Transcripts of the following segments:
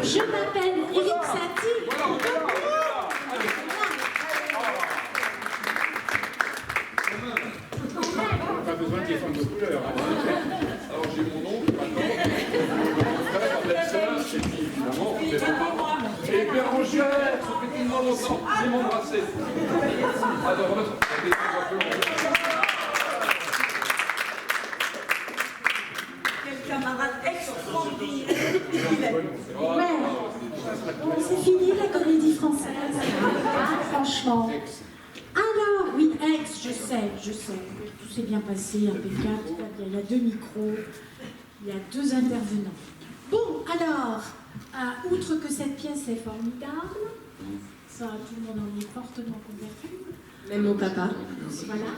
Je m'appelle Eric Satie. Pas besoin qu'il y ait de couleur. Alors j'ai mon oncle maintenant, mon frère, belle-sœur, et puis évidemment mes parents. Et Bérangère, ça fait tellement longtemps, j'ai m'embrasser. Alors, Quel camarade extraordinaire. Bon, c'est fini la comédie française. Ah, franchement. Alors, oui, je sais. Tout s'est bien passé, impeccable. Il y a 2 micros, il y a 2 intervenants. Bon, alors, outre que cette pièce est formidable, ça, tout le monde en est fortement convaincu. Même mon papa. Voilà.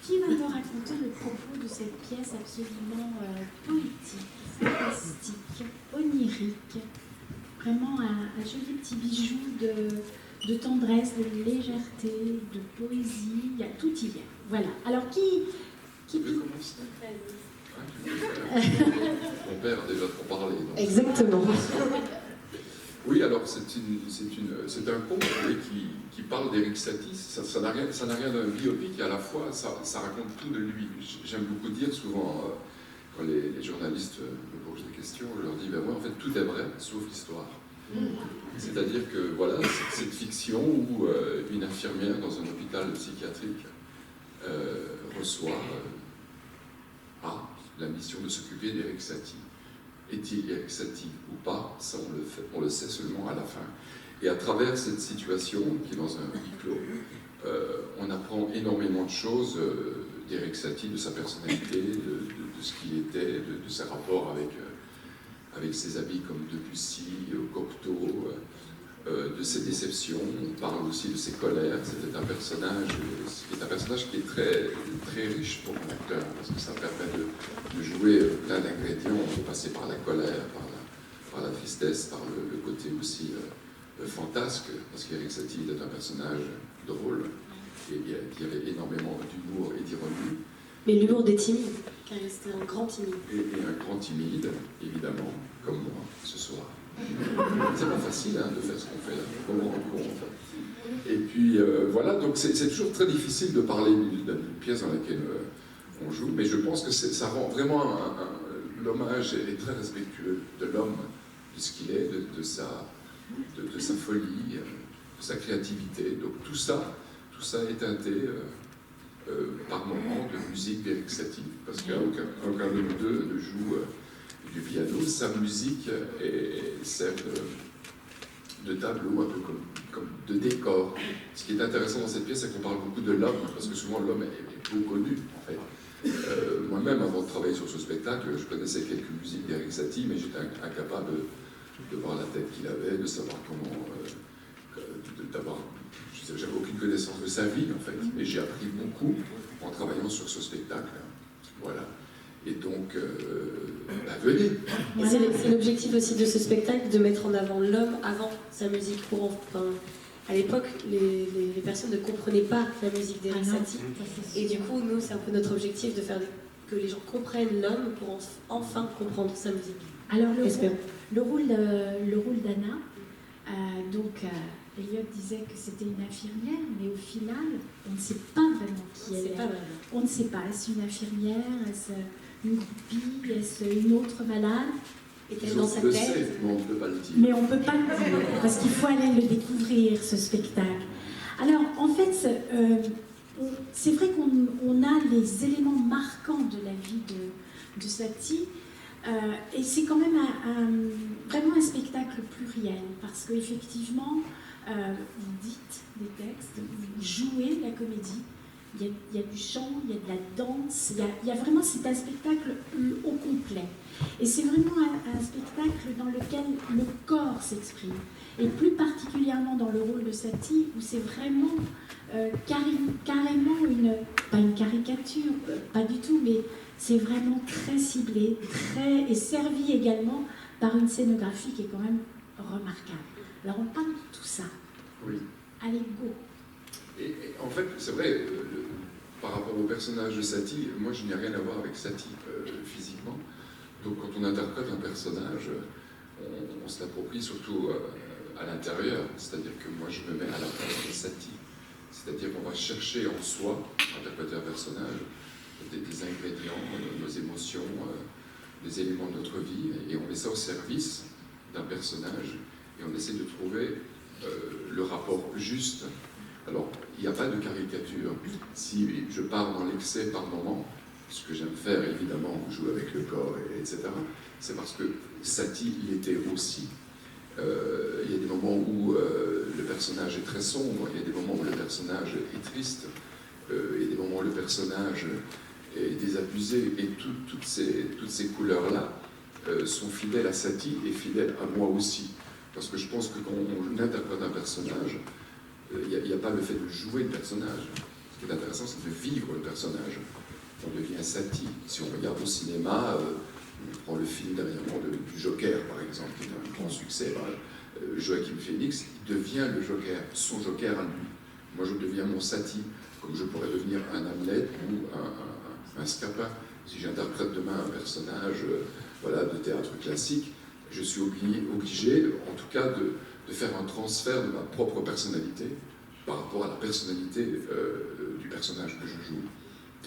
Qui va me raconter le propos de cette pièce absolument poétique, fantastique, onirique, vraiment un joli petit bijou de tendresse, de légèreté, de poésie, il y a tout y est. Voilà. Alors qui commence. Mon père a déjà trop parlé. Donc. Exactement. Oui, alors c'est un conte qui parle d'Eric Satie. Ça n'a rien d'un biopic, et à la fois ça raconte tout de lui. J'aime beaucoup dire souvent, quand les journalistes me posent des questions, je leur dis, ben moi en fait tout est vrai, sauf l'histoire. C'est-à-dire que voilà, cette fiction où une infirmière dans un hôpital psychiatrique reçoit la mission de s'occuper d'Eric Satie. Est-il Eric Satie ou pas? Ça, on le sait seulement à la fin. Et à travers cette situation, qui est dans un huis clos, on apprend énormément de choses d'Eric Satie, de sa personnalité, de ce qu'il était, de ses rapports avec ses amis comme Debussy, Cocteau, de ses déceptions. On parle aussi de ses colères. C'était un personnage qui est très, très riche pour un acteur, parce que ça permet de jouer plein d'ingrédients, de passer par la colère, par la tristesse, par le côté aussi fantasque, parce qu'Eric Satie est un personnage drôle, et qui avait énormément d'humour et d'ironie. Mais l'humour des timides, car c'était un grand timide. Et un grand timide, évidemment, comme moi, ce soir. C'est pas facile de faire ce qu'on fait là, comment on rencontre. Et puis voilà, donc c'est toujours très difficile de parler d'une pièce dans laquelle on joue, mais je pense que ça rend vraiment l'hommage est très respectueux de l'homme, de ce qu'il est, de sa folie, de sa créativité. Donc tout ça est teinté par moments de musique d'Eric Satie, parce qu'aucun de nous deux ne joue du piano. Sa musique sert de tableau, un peu comme de décor. Ce qui est intéressant dans cette pièce, c'est qu'on parle beaucoup de l'homme, parce que souvent l'homme est peu connu, en fait. Moi-même, avant de travailler sur ce spectacle, je connaissais quelques musiques d'Eric Satie, mais j'étais incapable de voir la tête qu'il avait, de savoir comment... J'avais aucune connaissance de sa vie, en fait. Et j'ai appris beaucoup en travaillant sur ce spectacle. Voilà. Et donc, venez. C'est l'objectif aussi de ce spectacle, de mettre en avant l'homme avant sa musique pour enfin, à l'époque, les personnes ne comprenaient pas la musique d'Eric Satie. Et du coup, nous, c'est un peu notre objectif de faire que les gens comprennent l'homme pour enfin comprendre sa musique. Alors, le rôle d'Anna, Elliot disait que c'était une infirmière, mais au final, on ne sait pas vraiment qui elle est. On ne sait pas. Est-ce une infirmière? Est-ce une groupie? Est-ce une autre malade? Est-elle dans sa tête? Mais on ne peut pas le dire, parce qu'il faut aller le découvrir, ce spectacle. Alors, en fait, c'est vrai qu'on a les éléments marquants de la vie de Satie, et c'est quand même vraiment un spectacle pluriel, parce qu'effectivement, vous dites des textes, vous jouez la comédie, il y a du chant, il y a de la danse, il y a vraiment, c'est un spectacle au complet. Et c'est vraiment un spectacle dans lequel le corps s'exprime. Et plus particulièrement dans le rôle de Satie, où c'est vraiment carrément pas une caricature, pas du tout, mais c'est vraiment très ciblé, et servi également par une scénographie qui est quand même remarquable. Alors on parle de tout ça. Oui. Allez, go. Et en fait, c'est vrai, par rapport au personnage de Satie, moi je n'ai rien à voir avec Satie physiquement. Donc quand on interprète un personnage, on se l'approprie surtout à l'intérieur, c'est-à-dire que moi je me mets à la place de Satie, c'est-à-dire qu'on va chercher en soi, interpréter un personnage, des ingrédients, nos émotions, des éléments de notre vie, et on met ça au service d'un personnage, et on essaie de trouver le rapport juste. Alors, il n'y a pas de caricature. Si je pars dans l'excès par moment, ce que j'aime faire, évidemment, jouer avec le corps, etc., c'est parce que Satie l'était aussi. Il y a des moments où le personnage est très sombre, il y a des moments où le personnage est triste, il y a des moments où le personnage est désabusé, et toutes ces couleurs-là sont fidèles à Satie et fidèles à moi aussi. Parce que je pense que quand on interprète un personnage, il n'y a pas le fait de jouer le personnage. Ce qui est intéressant, c'est de vivre le personnage. On devient Satie. Si on regarde au cinéma, on prend le film dernièrement du Joker, par exemple, qui est un grand succès. Joaquin Phoenix devient le Joker, son Joker à lui. Moi, je deviens mon Satie, comme je pourrais devenir un Hamlet ou un Scapin. Si j'interprète demain un personnage de théâtre classique, je suis obligé, en tout cas, de faire un transfert de ma propre personnalité par rapport à la personnalité du personnage que je joue.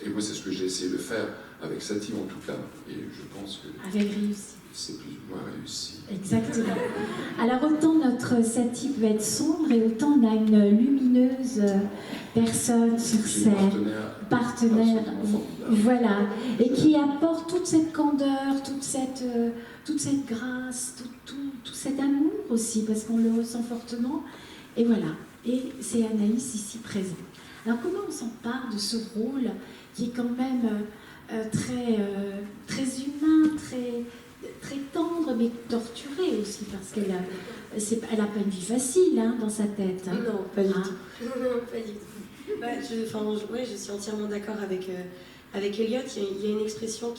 Et moi, c'est ce que j'ai essayé de faire avec Satie, en tout cas, et je pense que avec réussi. C'est plus ou moins réussi. Exactement. Alors, autant notre Satie peut être sombre, et autant on a une lumineuse personne sur scène, partenaire, voilà, et qui apporte toute cette candeur, toute cette grâce, tout cet amour aussi, parce qu'on le ressent fortement. Et voilà, et c'est Anaïs ici présente. Alors, comment on s'empare de ce rôle qui est quand même très humain, très tendre, mais torturé aussi, parce qu'elle a pas une vie facile dans sa tête. Non, pas du tout. Non, pas du tout. Je suis entièrement d'accord avec Elliot. Il y a une expression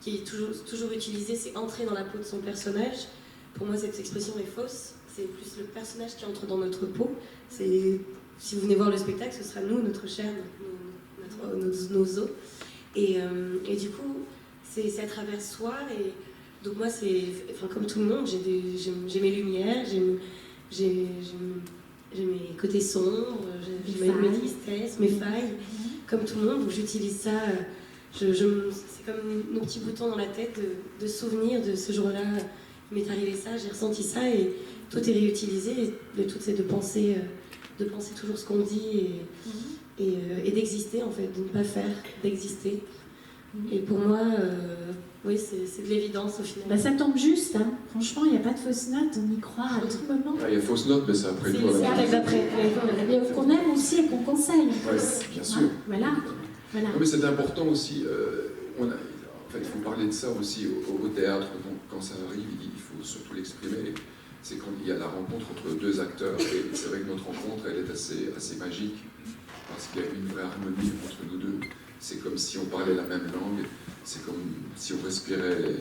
qui est toujours utilisée, c'est entrer dans la peau de son personnage. Pour moi, cette expression est fausse. C'est plus le personnage qui entre dans notre peau. Si vous venez voir le spectacle, ce sera nous, notre chair, nos os. Et du coup, c'est à travers soi. Et donc moi, comme tout le monde, j'ai mes lumières, j'ai mes côtés sombres, j'ai mes tristesses, mes failles, comme tout le monde. Donc j'utilise ça. C'est comme nos petits boutons dans la tête de souvenirs de ce jour-là. Il m'est arrivé ça, j'ai ressenti ça, et tout est réutilisé. Et le tout, c'est de penser toujours ce qu'on dit et d'exister, en fait, de ne pas faire, d'exister. Et pour moi, oui, c'est de l'évidence au final. Ça tombe juste, franchement, il n'y a pas de fausse note, on y croit à tout moment. Il y a fausse note, mais c'est après tout. C'est après. Mais qu'on aime aussi et qu'on conseille. Oui, bien sûr. Voilà. Non, mais c'est important aussi. Il faut parler de ça aussi au théâtre. Donc, quand ça arrive, il faut surtout l'exprimer. C'est quand il y a la rencontre entre deux acteurs. Et c'est vrai que notre rencontre, elle est assez magique, parce qu'il y a une vraie harmonie entre nous deux. C'est comme si on parlait la même langue, c'est comme si on respirait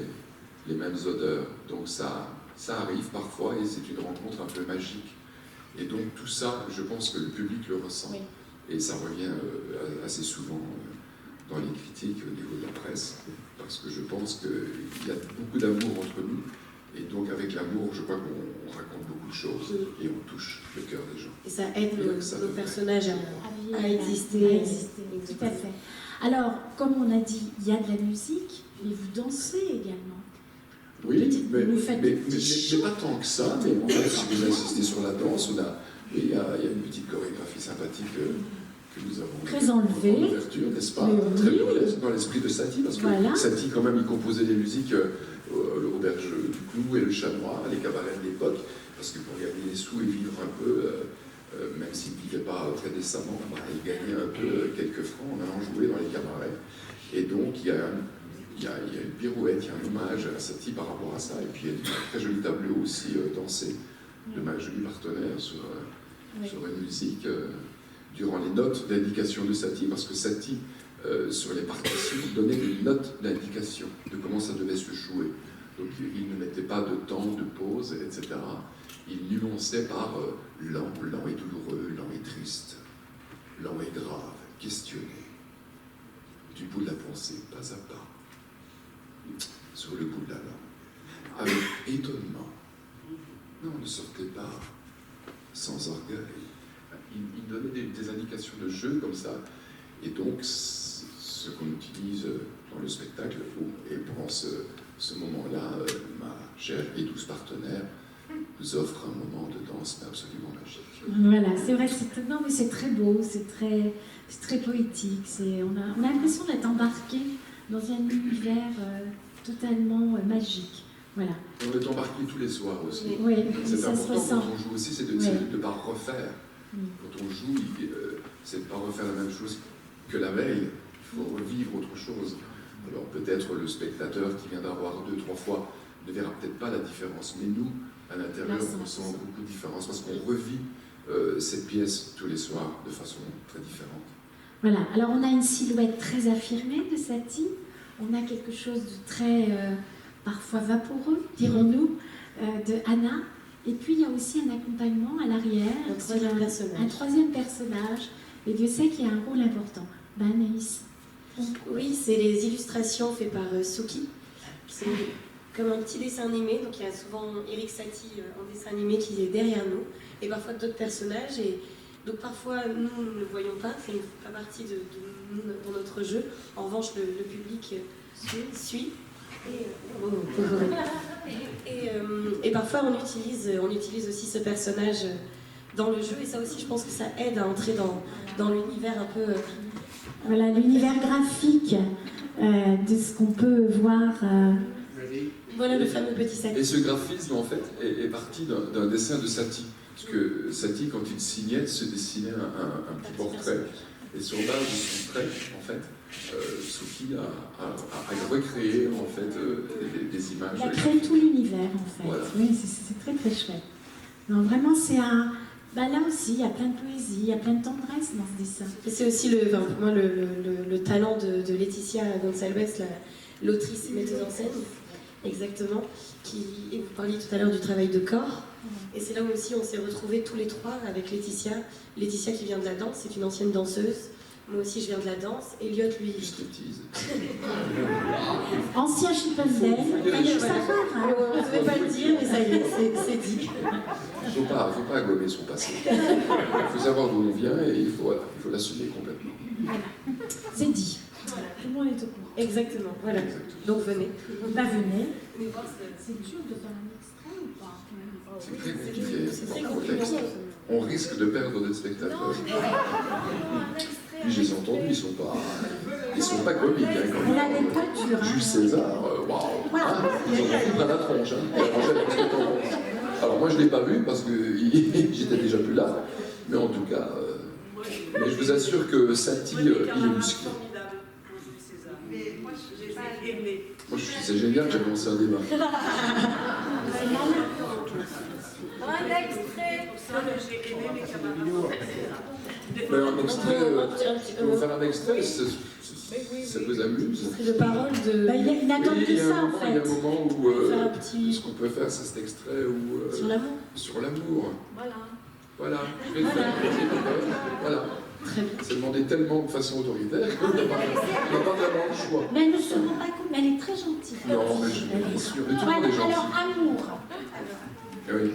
les mêmes odeurs. Donc ça arrive parfois, et c'est une rencontre un peu magique. Et donc tout ça, je pense que le public le ressent. Oui. Et ça revient assez souvent dans les critiques au niveau de la presse, parce que je pense qu'il y a beaucoup d'amour entre nous. Et donc avec l'amour, je crois qu'on raconte beaucoup de choses et on touche le cœur des gens. Et ça aide nos personnages à exister. Tout à fait. Alors, comme on a dit, il y a de la musique, mais vous dansez également. Oui, mais pas tant que ça. Mais en fait, si vous insistez sur la danse, il y a une petite chorégraphie sympathique que nous avons. Très enlevée. En ouverture, n'est-ce pas? Très burlesque, dans l'esprit de Satie, parce que Satie, quand même, il composait des musiques l'auberge du Clou et le Chat Noir, les cabarets de l'époque, parce que pour gagner des sous et vivre un peu, même s'il ne vivait pas très décemment, il gagnait un peu quelques francs en allant jouer dans les cabarets. Et donc il y a une pirouette, il y a un hommage à Satie par rapport à ça, et puis il y a un très joli tableau aussi dansé de ma jolie partenaire sur une musique durant les notes d'indication de Satie, parce que Satie, sur les partitions, donnait des notes d'indication de comment ça devait se jouer. Donc il ne mettait pas de temps, de pause, etc. Il nuançait par lent et douloureux, lent et triste, lent et grave, questionné, du bout de la pensée, pas à pas, sur le bout de la langue. avec étonnement. Non, ne sortez pas sans orgueil. Il donnait des indications de jeu comme ça. Et donc, ce qu'on utilise dans le spectacle, et pendant ce moment-là, ma chère et douce partenaire nous offre un moment de danse absolument magique. Voilà, c'est vrai, non, mais c'est très beau, c'est très poétique. On a l'impression d'être embarqué dans un univers totalement magique. Voilà. On est embarqué tous les soirs aussi. Oui, c'est ça se important ressent. quand on joue aussi, c'est de ne pas refaire. Quand on joue, c'est de ne pas refaire la même chose que la veille. Il faut revivre autre chose. Alors peut-être le spectateur qui vient d'avoir 2-3 fois ne verra peut-être pas la différence, mais nous, à l'intérieur, on sent beaucoup de différence parce qu'on revit cette pièce tous les soirs de façon très différente. Voilà, alors on a une silhouette très affirmée de Satie, on a quelque chose de très, parfois vaporeux, dirons-nous, de Anna, et puis il y a aussi un accompagnement à l'arrière, un troisième personnage, et Dieu sait qu'il y a un rôle important. Anaïs. Oui, c'est les illustrations faites par Suki. C'est comme un petit dessin animé, donc il y a souvent Eric Satie en dessin animé qui est derrière nous, et parfois d'autres personnages, et donc parfois nous ne le voyons pas, ça ne fait pas partie de nous dans notre jeu. En revanche, le public suit. Et parfois on utilise aussi ce personnage dans le jeu, et ça aussi je pense que ça aide à entrer dans l'univers un peu... Voilà, l'univers graphique de ce qu'on peut voir... Voilà le fameux petit Satie. Et ce graphisme, en fait, est parti d'un dessin de Satie. Parce que Satie, quand il signait, se dessinait un petit portrait. Et sur base de son trait, en fait, Suki a recréé, en fait, des images. Il a créé tout l'univers, en fait. Voilà. Oui, c'est très très chouette. Non, vraiment, c'est un... Bah là aussi, il y a plein de poésie, il y a plein de tendresse dans ce dessin. Et c'est aussi pour moi le talent de Laetitia Gonçalves, l'autrice et metteuse en scène, exactement, et vous parliez tout à l'heure du travail de corps, et c'est là où aussi on s'est retrouvés tous les trois avec Laetitia qui vient de la danse, c'est une ancienne danseuse, moi aussi je viens de la danse, Elliot lui... Du striptease. Ancien Chippendale, il faut savoir. On ne devait pas le dire, mais ça y est, c'est dit. Il ne faut pas gommer son passé. Il faut savoir d'où on vient et il faut l'assumer complètement. Voilà. C'est dit. Voilà. Tout le monde est au courant. Exactement, voilà. Exactement. Donc venez. Bah venez. C'est dur de faire un extrait ou pas? C'est très compliqué. C'est très compliqué. On risque de perdre des spectateurs. Puis je les ai entendus, ils sont pas comiques. Hein, Elle a des points durs. Jules César, waouh! Ils ont pris plein la tronche. Alors moi je ne l'ai pas vu parce que j'étais déjà plus là. Mais en tout cas, mais je vous assure que Satie, il est musclé. Mais moi, j'ai pas aimé. Moi c'est génial, j'ai lancé un débat. Un extrait. J'ai aimé mes camarades. Mais un extrait, vous faire un extrait, ça vous amuse. C'est de paroles de... Bah, il n'attend que ça en Il y a fait. un moment où ce qu'on peut faire, c'est cet extrait où... Sur l'amour. Sur l'amour. Voilà. Voilà, je vais le faire. Voilà. Très bien. C'est demandé tellement de façon autoritaire qu'on n'a pas vraiment le choix. Mais elle ne se rend pas compte, mais elle est très gentille. Non, mais je suis sûr, mais tout le Voilà, monde est gentil. alors amour. Ah oui,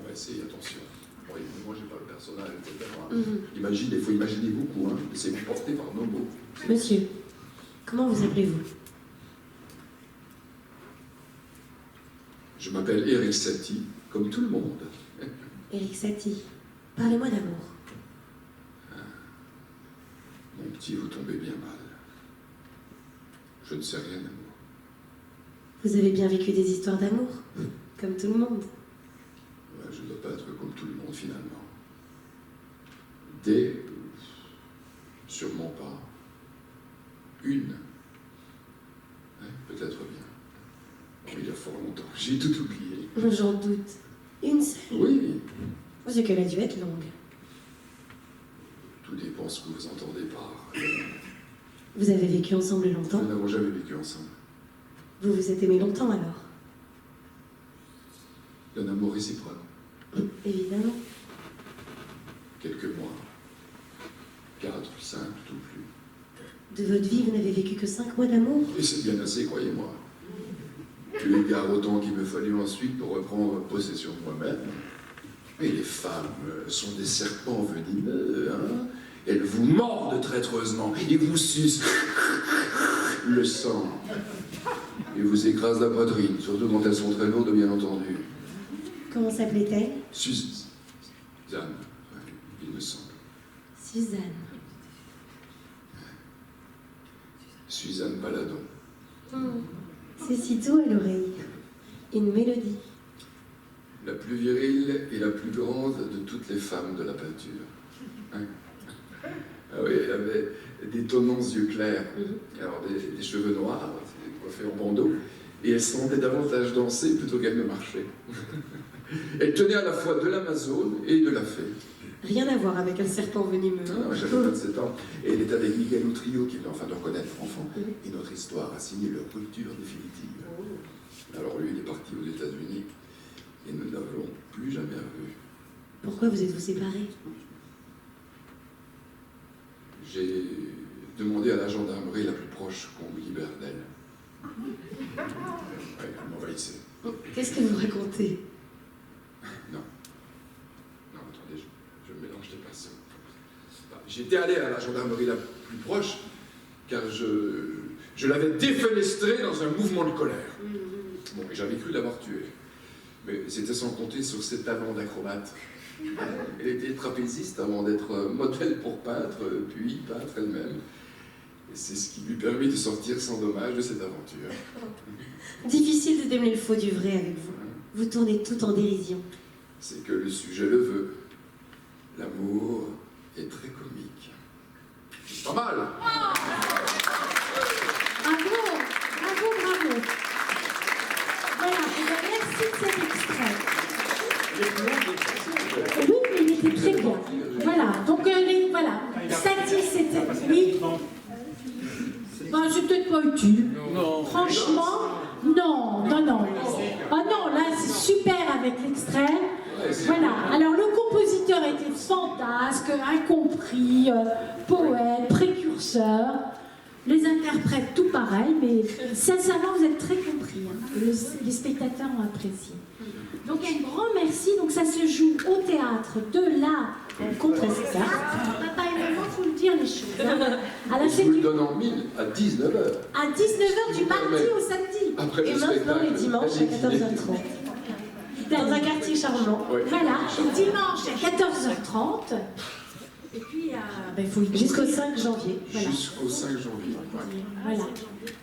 on va essayer, attention. Bon, moi, j'ai pas le personnage, etc. Il faut imaginer beaucoup, hein. C'est porté par nos mots. Monsieur, comment vous appelez-vous? Je m'appelle Eric Satie, comme tout le monde. Eric Satie, parlez-moi d'amour. Mon petit, vous tombez bien mal. Je ne sais rien d'amour. Vous avez bien vécu des histoires d'amour, comme tout le monde. Ouais, je ne dois pas être comme tout le monde, finalement. Sûrement pas. Une. Ouais, peut-être bien. Bon, il y a fort longtemps. J'ai tout oublié. J'en doute. Une seule. Oui. C'est qu'elle a dû être longue. Tout dépend ce que vous entendez par... Vous avez vécu ensemble longtemps? Nous n'avons jamais vécu ensemble. Vous vous êtes aimés longtemps alors? D'un amour réciproque. Évidemment. Quelques mois. 4, 5, tout plus. De votre vie, vous n'avez vécu que 5 mois d'amour? Et c'est bien assez, croyez-moi. Tu égares autant qu'il me fallut ensuite pour reprendre possession de moi-même. Mais les femmes sont des serpents venimeux, hein. Elles vous mordent traîtreusement et vous sucent le sang. Et vous écrasent la poitrine, surtout quand elles sont très lourdes, bien entendu. Comment s'appelait-elle? Suzanne, il me semble. Suzanne. Suzanne Baladon. C'est si doux à l'oreille. Une mélodie. La plus virile et la plus grande de toutes les femmes de la peinture. Hein? Ah oui, elle avait d'étonnants yeux clairs, alors des cheveux noirs, coiffés en bandeau, et elle semblait davantage danser plutôt qu'elle ne marchait. Elle tenait à la fois de l'Amazone et de la fée. Rien à voir avec un serpent venimeux. Non, j'avais 27 ans, et elle était avec Miguel Utrillo, qui venait enfin de reconnaître enfant, et notre histoire a signé leur rupture définitive. Alors lui, il est parti aux États-Unis, et nous ne l'avons plus jamais revu. Pourquoi vous êtes-vous séparés? J'ai demandé à la gendarmerie la plus proche qu'on me libère d'elle. Ouais, elle m'envahissait. Qu'est-ce que vous racontez? Non. Non, attendez, je mélange des pinceaux. J'étais allé à la gendarmerie la plus proche, car je l'avais défenestrée dans un mouvement de colère. Bon, et j'avais cru l'avoir tuée. Mais c'était sans compter sur ses talents d'acrobate. Elle était trapéziste avant d'être modèle pour peintre, puis peintre elle-même. Et c'est ce qui lui permit de sortir sans dommage de cette aventure. Difficile de démêler le faux du vrai avec vous. Vous tournez tout en dérision. C'est que le sujet le veut. L'amour est très comique. C'est pas mal. Bravo, bravo, bravo. Voilà, et bien, merci de cet extrait. Oui, mais il était très bien. Voilà, donc voilà. Satie, c'était. Oui. Ben, c'est peut-être pas utile. Non. Franchement, non. Oh non, là, c'est super avec l'extrait. Voilà. Alors, le compositeur était fantasque, incompris, poète, précurseur. Les interprètes, tout pareil, mais sincèrement, vous êtes très compris. Hein. Les spectateurs ont apprécié. Donc un grand merci. Donc ça se joue au théâtre de la Contrescarpe. Papa et maman, il faut le dire les choses. Hein. À la Je fête vous le du... donne en mille à 19h. À 19h du mardi au samedi. Après Et le maintenant, spectacle. les dimanches à 14h30. Dans un quartier charmant. Ouais. Voilà, et dimanche à 14h30. Et puis, il faut y Jusqu'au courir. 5 janvier. Voilà. Jusqu'au 5 janvier. Ouais. Voilà.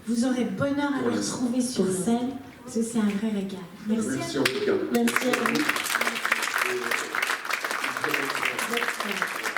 Vous aurez bonheur à Pour les l'instant. retrouver sur scène, parce que c'est un vrai régal. Merci. Merci en tout cas. Merci à vous. Merci.